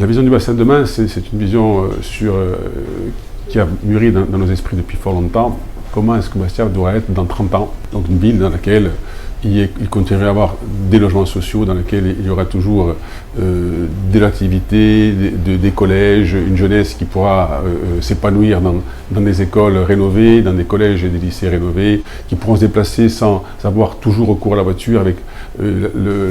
La vision du bassin de demain, c'est une vision qui a mûri dans nos esprits depuis fort longtemps. Comment est-ce que Bastia doit être dans 30 ans? Donc une ville dans laquelle il continuera à y avoir des logements sociaux, dans lesquels il y aura toujours de l'activité, des collèges, une jeunesse qui pourra s'épanouir dans des écoles rénovées, dans des collèges et des lycées rénovés, qui pourront se déplacer sans avoir toujours recours à la voiture, avec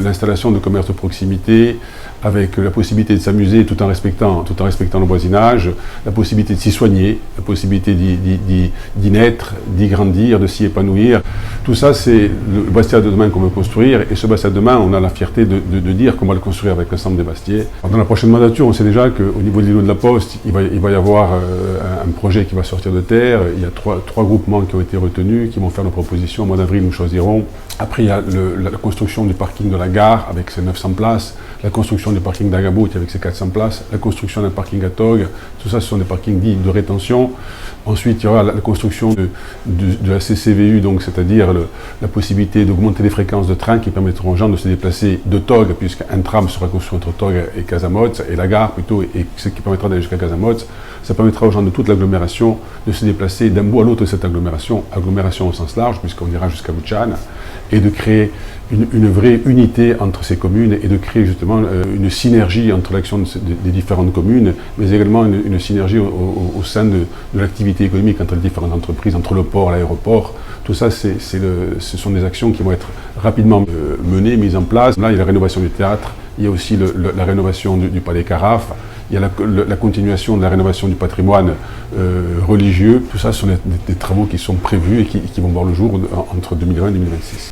l'installation de commerces de proximité, avec la possibilité de s'amuser tout en respectant le voisinage, la possibilité de s'y soigner, la possibilité d'y naître, d'y grandir, de s'y épanouir. Tout ça, c'est le Bastia de demain qu'on veut construire, et ce Bastia de demain, on a la fierté de dire qu'on va le construire avec l'ensemble des Bastiais. Dans la prochaine mandature, on sait déjà qu'au niveau de l'îlot de la Poste, il va y avoir un projet qui va sortir de terre. Il y a trois groupements qui ont été retenus, qui vont faire nos propositions. Au mois d'avril, nous choisirons. Après, il y a la construction du parking de la gare avec ses 900 places, la construction du parking d'Agabout avec ses 400 places, la construction d'un parking à Tog. Tout ça, ce sont des parkings dits de rétention. Ensuite, il y aura la construction de la CCVU, donc c'est-à-dire la possibilité d'augmenter les fréquences de train qui permettront aux gens de se déplacer de Tog, puisqu'un tram sera construit entre Tog et Casamotz, et la gare plutôt, et ce qui permettra d'aller jusqu'à Casamotz. Ça permettra aux gens de toute l'agglomération de se déplacer d'un bout à l'autre de cette agglomération au sens large, puisqu'on ira jusqu'à Boutchan, et de créer une vraie unité entre ces communes, et de créer justement une synergie entre l'action des différentes communes, mais également une synergie au sein de l'activité économique entre les différentes entreprises, entre le port, l'aéroport. Tout ça, ce sont des actions qui vont être rapidement menées, mises en place. Là, il y a la rénovation du théâtre, il y a aussi la rénovation du palais Carafe, il y a la continuation de la rénovation du patrimoine religieux. Tout ça, ce sont des travaux qui sont prévus et qui vont voir le jour entre 2020 et 2026.